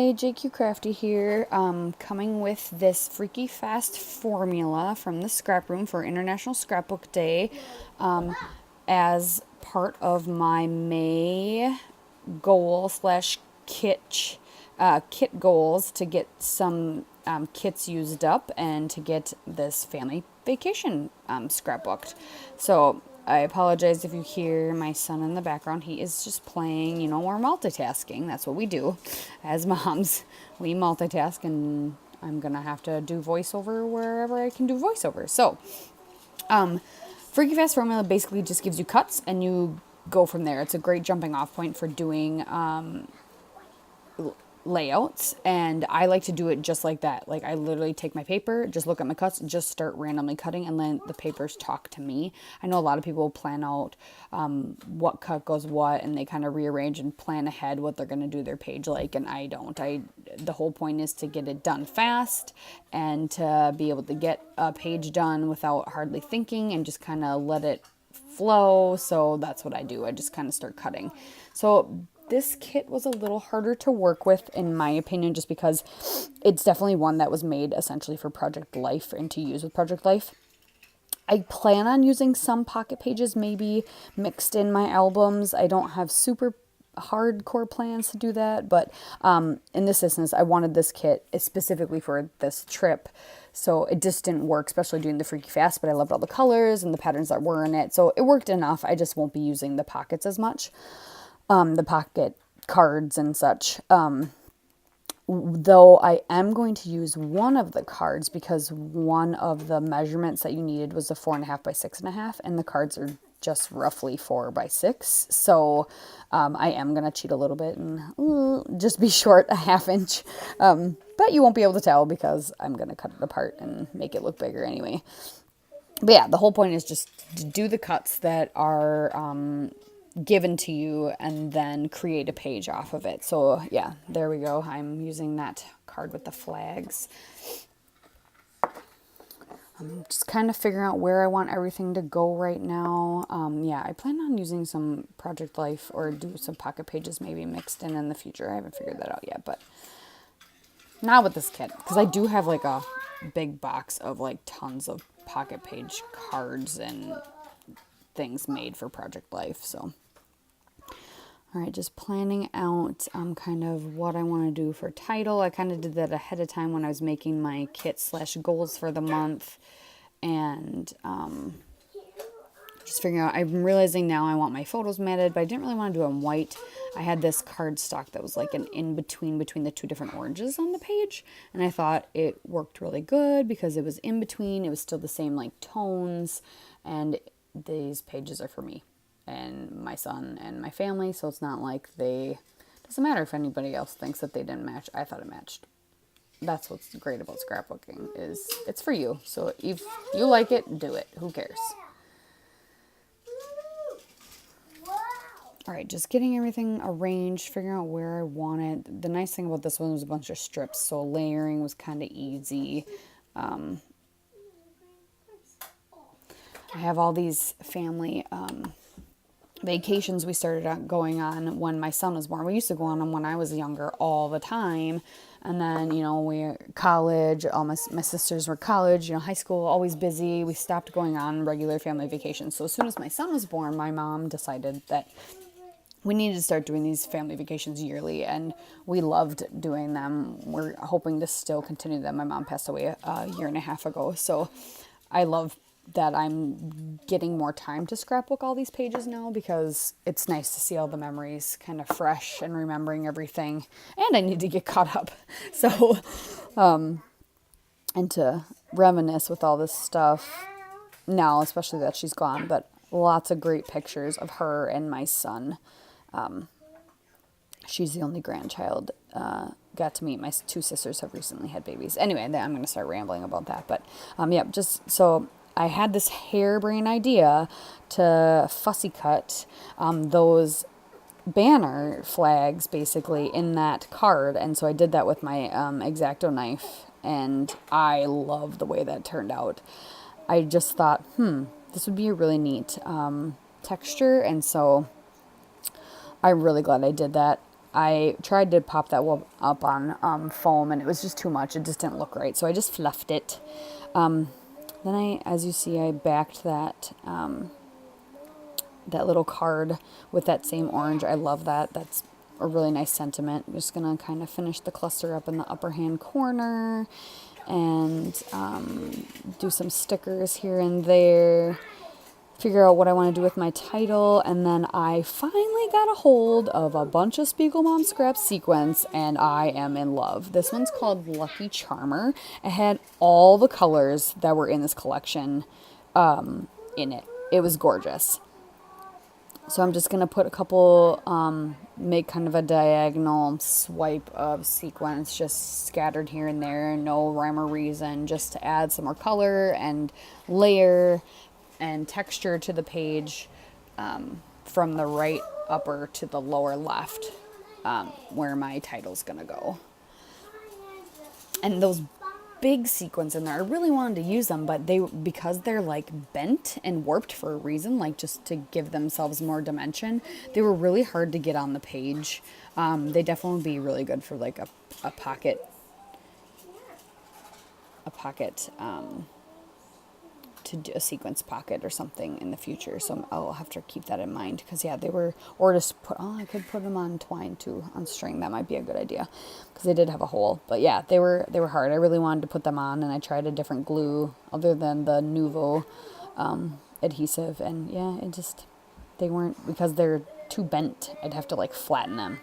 Hi, JQ Crafty here, coming with this freaky fast formula from the scrap room for International Scrapbook Day, as part of my May goal slash kit goals to get some kits used up and to get this family vacation scrapbooked. So I apologize if you hear my son in the background. He is just playing, we're multitasking. That's what we do as moms. We multitask, and I'm going to have to do voiceover wherever I can do voiceover. So, Freaky Fast Formula basically just gives you cuts and you go from there. It's a great jumping off point for doing layouts, and I like to do it just like that. Like, I literally take my paper, just look at my cuts, just start randomly cutting, and then the papers talk to me. I know a lot of people plan out what cut goes what, and they kind of rearrange and plan ahead what they're going to do their page like, and I don't. The whole point is to get it done fast and to be able to get a page done without hardly thinking and just kind of let it flow. So that's what I do. I just kind of start cutting. So this kit was a little harder to work with, in my opinion, just because it's definitely one that was made essentially for Project Life and to use with Project Life. I plan on using some pocket pages maybe mixed in my albums. I don't have super hardcore plans to do that, but in this instance, I wanted this kit specifically for this trip. So it just didn't work, especially doing the Freaky Fast, but I loved all the colors and the patterns that were in it. So it worked enough. I just won't be using the pockets as much. The pocket cards and such. Though I am going to use one of the cards because one of the measurements that you needed was a 4.5 by 6.5, and the cards are just roughly 4 by 6. So I am going to cheat a little bit and just be short a half inch. But you won't be able to tell because I'm going to cut it apart and make it look bigger anyway. But yeah, the whole point is just to do the cuts that are given to you and then create a page off of it. So yeah, there we go. I'm using that card with the flags. I'm just kind of figuring out where I want everything to go right now. Yeah, I plan on using some Project Life or do some pocket pages maybe mixed in the future. I haven't figured that out yet, but not with this kit, because I do have like a big box of like tons of pocket page cards and things made for Project Life. So all right, just planning out kind of what I want to do for title. I kind of did that ahead of time when I was making my kit slash goals for the month. And just figuring out, I'm realizing now I want my photos matted, but I didn't really want to do them white. I had this cardstock that was like an in-between between the two different oranges on the page. And I thought it worked really good because it was in between. It was still the same like tones. And these pages are for me and my son and my family, so it's not like doesn't matter if anybody else thinks that they didn't match. I thought it matched. That's what's great about scrapbooking, is it's for you. So if you like it, do it. Who cares? All right, just getting everything arranged, figuring out where I want it. The nice thing about this one was a bunch of strips, so layering was kind of easy. I have all these family vacations we started going on when my son was born. We used to go on them when I was younger all the time. And then, we college, all my sisters were college, high school, always busy. We stopped going on regular family vacations. So as soon as my son was born, my mom decided that we needed to start doing these family vacations yearly, and we loved doing them. We're hoping to still continue them. My mom passed away a year and a half ago, so I love that I'm getting more time to scrapbook all these pages now, because it's nice to see all the memories kind of fresh and remembering everything. And I need to get caught up. So, and to reminisce with all this stuff now, especially that she's gone, but lots of great pictures of her and my son. She's the only grandchild. Got to meet my two sisters have recently had babies. Anyway, I'm going to start rambling about that. But yeah, just so I had this harebrained idea to fussy cut those banner flags basically in that card. And so I did that with my X-Acto knife, and I love the way that turned out. I just thought, this would be a really neat texture, and so I'm really glad I did that. I tried to pop that up on foam, and it was just too much. It just didn't look right, so I just fluffed it. Then as you see, I backed that that little card with that same orange. I love that. That's a really nice sentiment. I'm just gonna kind of finish the cluster up in the upper hand corner, and do some stickers here and there. Figure out what I want to do with my title, and then I finally got a hold of a bunch of Spiegel Mom Scraps sequins, and I am in love. This one's called Lucky Charmer. It had all the colors that were in this collection in it. It was gorgeous. So I'm just going to put a couple, make kind of a diagonal swipe of sequins just scattered here and there, no rhyme or reason, just to add some more color and layer and texture to the page, from the right upper to the lower left, where my title's gonna go. And those big sequins in there, I really wanted to use them, but because they're like bent and warped for a reason, like just to give themselves more dimension, they were really hard to get on the page. They definitely would be really good for like a pocket to do a sequence pocket or something in the future. So I'll have to keep that in mind, because yeah, they were, or just I could put them on twine too, on string. That might be a good idea, because they did have a hole. But yeah, they were hard. I really wanted to put them on, and I tried a different glue other than the Nuvo adhesive, and yeah, they weren't, because they're too bent, I'd have to like flatten them.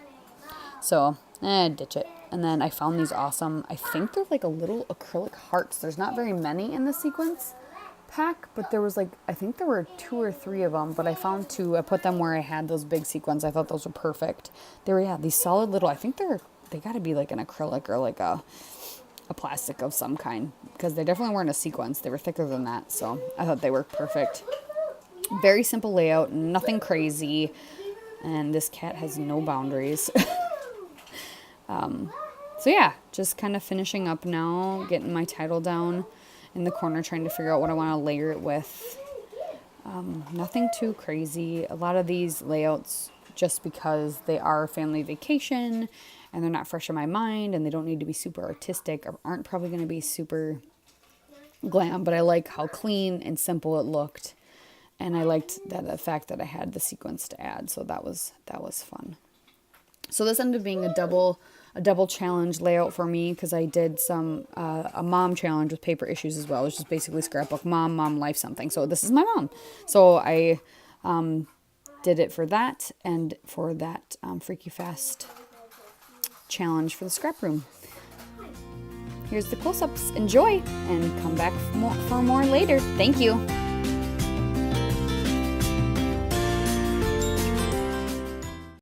So ditch it. And then I found these awesome, I think they're like a little acrylic hearts. There's not very many in the sequence pack, but there was like, I think there were 2 or 3 of them, but I found 2. I put them where I had those big sequins. I thought those were perfect. They were, yeah, these solid little, I think they got to be like an acrylic or like a plastic of some kind, because they definitely weren't a sequence. They were thicker than that, so I thought they were perfect. Very simple layout, nothing crazy, and this cat has no boundaries. So yeah, just kind of finishing up now, getting my title down in the corner, trying to figure out what I want to layer it with. Nothing too crazy. A lot of these layouts, just because they are family vacation and they're not fresh in my mind and they don't need to be super artistic, aren't probably going to be super glam, but I like how clean and simple it looked. And I liked the fact that I had the sequence to add. So that was fun. So this ended up being a double challenge layout for me, because I did a mom challenge with paper issues as well. It was just basically scrapbook mom life something. So this is my mom. So I did it for that, and for that Freaky Fast challenge for the scrap room. Here's the close-ups. Enjoy, and come back for more later. Thank you.